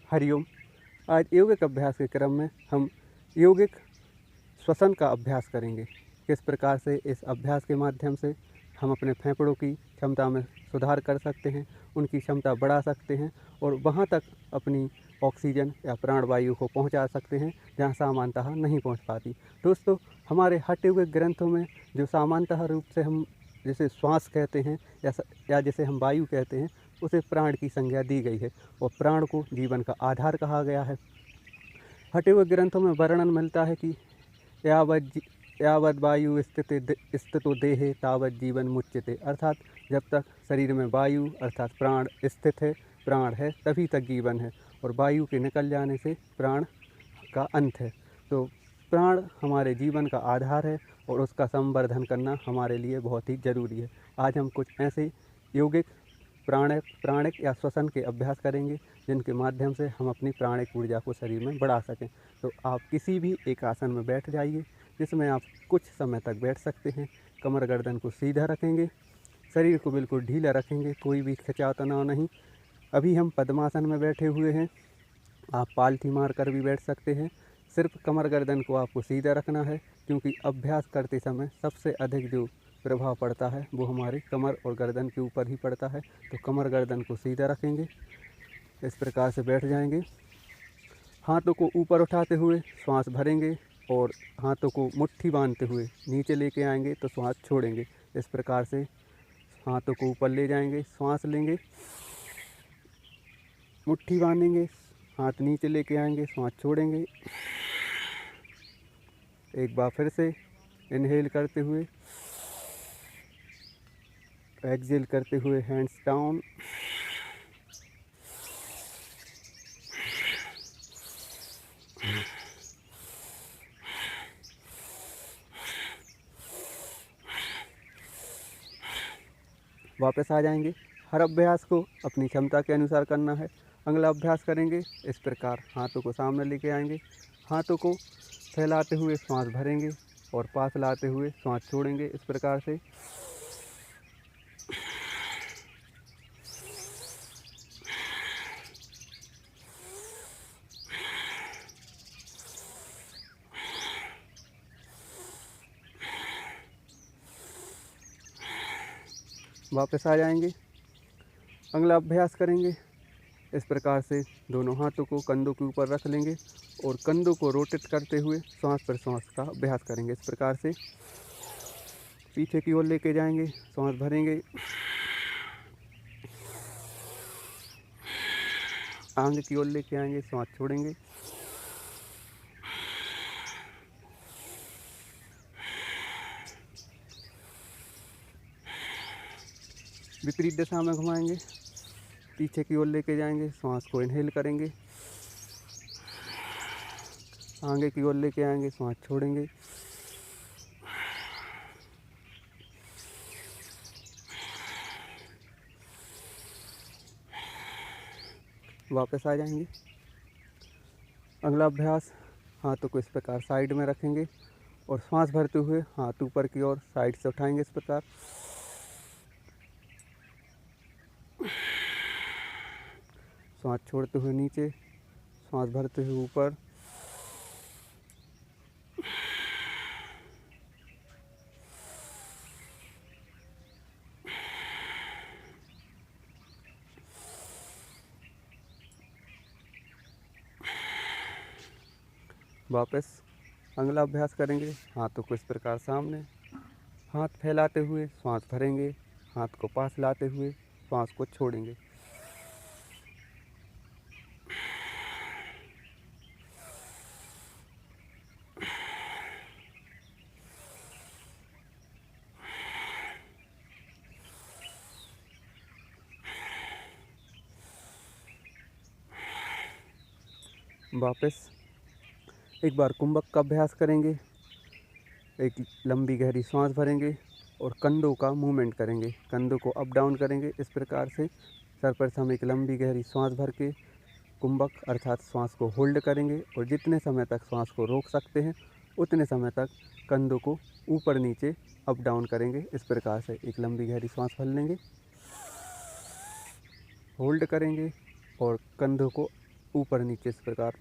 हरिओम। आज यौगिक अभ्यास के क्रम में हम यौगिक श्वसन का अभ्यास करेंगे। किस प्रकार से इस अभ्यास के माध्यम से हम अपने फेफड़ों की क्षमता में सुधार कर सकते हैं, उनकी क्षमता बढ़ा सकते हैं और वहाँ तक अपनी ऑक्सीजन या प्राणवायु को पहुँचा सकते हैं जहाँ सामान्यतः नहीं पहुँच पाती। दोस्तों, हमारे हटे हुए ग्रंथों में जो सामान्यतः रूप से हम जिसे श्वास कहते हैं या जिसे हम वायु कहते हैं, उसे प्राण की संज्ञा दी गई है और प्राण को जीवन का आधार कहा गया है। हटे हुए ग्रंथों में वर्णन मिलता है कि यावद वायु स्थितो देहे तावत जीवन मुच्यते, अर्थात जब तक शरीर में वायु अर्थात प्राण स्थित है, प्राण है, तभी तक जीवन है और वायु के निकल जाने से प्राण का अंत है। तो प्राण हमारे जीवन का आधार है और उसका संवर्धन करना हमारे लिए बहुत ही ज़रूरी है। आज हम कुछ ऐसे यौगिक प्राणिक या श्वसन के अभ्यास करेंगे जिनके माध्यम से हम अपनी प्राणिक ऊर्जा को शरीर में बढ़ा सकें। तो आप किसी भी एक आसन में बैठ जाइए जिसमें आप कुछ समय तक बैठ सकते हैं। कमर गर्दन को सीधा रखेंगे, शरीर को बिल्कुल ढीला रखेंगे, कोई भी खिंचाव तनाव नहीं। अभी हम पद्मासन में बैठे हुए हैं, आप पालथी मार कर भी बैठ सकते हैं। सिर्फ कमर गर्दन को आपको सीधा रखना है क्योंकि अभ्यास करते समय सबसे अधिक जो प्रभाव पड़ता है वो हमारे कमर और गर्दन के ऊपर ही पड़ता है। तो कमर गर्दन को सीधा रखेंगे, इस प्रकार से बैठ जाएंगे। हाथों को ऊपर उठाते हुए श्वास भरेंगे और हाथों को मुट्ठी बांधते हुए नीचे लेके आएंगे तो श्वास छोड़ेंगे। इस प्रकार से हाथों को ऊपर ले जाएंगे, श्वास लेंगे, मुट्ठी बांधेंगे, हाथ नीचे लेके आएंगे, श्वास छोड़ेंगे। एक बार फिर से इनहेल करते हुए, एक्सहेल करते हुए हैंड्स डाउन, वापस आ जाएंगे। हर अभ्यास को अपनी क्षमता के अनुसार करना है। अगला अभ्यास करेंगे इस प्रकार, हाथों को सामने लेके आएंगे, हाथों को फैलाते हुए सांस भरेंगे और पास लाते हुए सांस छोड़ेंगे। इस प्रकार से वापस आ जाएंगे। अगला अभ्यास करेंगे इस प्रकार से, दोनों हाथों को कंधों के ऊपर रख लेंगे और कंधों को रोटेट करते हुए सांस पर सांस का अभ्यास करेंगे। इस प्रकार से पीछे की ओर लेके जाएंगे, सांस भरेंगे, आगे की ओर लेके आएंगे, सांस छोड़ेंगे। विपरीत दिशा में घुमाएंगे, पीछे की ओर लेके जाएंगे, सांस को इनहेल करेंगे, आगे की ओर लेके आएंगे, सांस छोड़ेंगे। वापस आ जाएंगे। अगला अभ्यास, हाथों को इस प्रकार साइड में रखेंगे और सांस भरते हुए हाथ ऊपर की ओर साइड से उठाएंगे। इस प्रकार सांस छोड़ते हुए नीचे, सांस भरते हुए ऊपर, वापस अगला अभ्यास करेंगे। हाथों को इस प्रकार सामने, हाथ फैलाते हुए सांस भरेंगे, हाथ को पास लाते हुए सांस को छोड़ेंगे। वापस एक बार कुंभक का अभ्यास करेंगे। एक लंबी गहरी सांस भरेंगे और कंधों का मूवमेंट करेंगे, कंधों को अप डाउन करेंगे। इस प्रकार से सर पर हम एक लंबी गहरी सांस भर के कुंभक अर्थात सांस को होल्ड करेंगे और जितने समय तक सांस को रोक सकते हैं उतने समय तक कंधों को ऊपर नीचे अप डाउन करेंगे। इस प्रकार से एक लंबी गहरी सांस भर लेंगे, होल्ड करेंगे और कंधों को ऊपर नीचे इस प्रकार।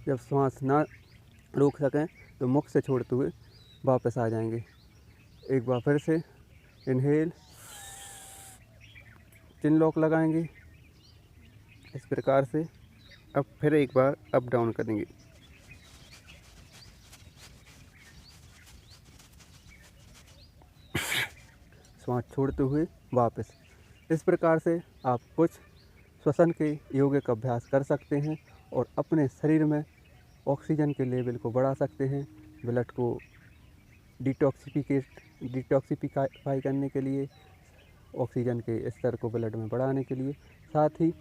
जब श्वास ना रोक सकें तो मुख से छोड़ते हुए वापस आ जाएंगे। एक बार फिर से इनहेल, चिन लॉक लगाएंगे इस प्रकार से। अब फिर एक बार अप डाउन करेंगे। श्वास छोड़ते हुए वापस। इस प्रकार से आप कुछ श्वसन के योगे का अभ्यास कर सकते हैं और अपने शरीर में ऑक्सीजन के लेवल को बढ़ा सकते हैं। ब्लड को डिटॉक्सिफाई करने के लिए, ऑक्सीजन के स्तर को ब्लड में बढ़ाने के लिए, साथ ही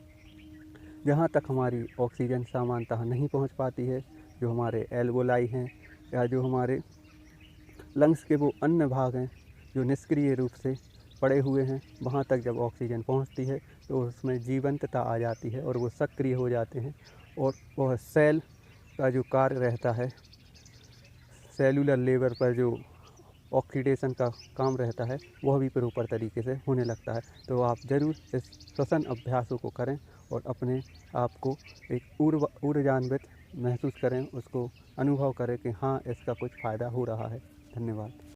जहाँ तक हमारी ऑक्सीजन सामान्यतः नहीं पहुँच पाती है, जो हमारे एल्वोलाई हैं या जो हमारे लंग्स के वो अन्य भाग हैं जो निष्क्रिय रूप से पड़े हुए हैं, वहाँ तक जब ऑक्सीजन पहुँचती है तो उसमें जीवंतता आ जाती है और वो सक्रिय हो जाते हैं और वह सेल का जो कार्य रहता है, सेलुलर लेवल पर जो ऑक्सीडेशन का काम रहता है, वह भी प्रॉपर तरीके से होने लगता है। तो आप ज़रूर इस श्वसन अभ्यासों को करें और अपने आप को एक ऊर्जान्वित महसूस करें, उसको अनुभव करें कि हाँ, इसका कुछ फ़ायदा हो रहा है। धन्यवाद।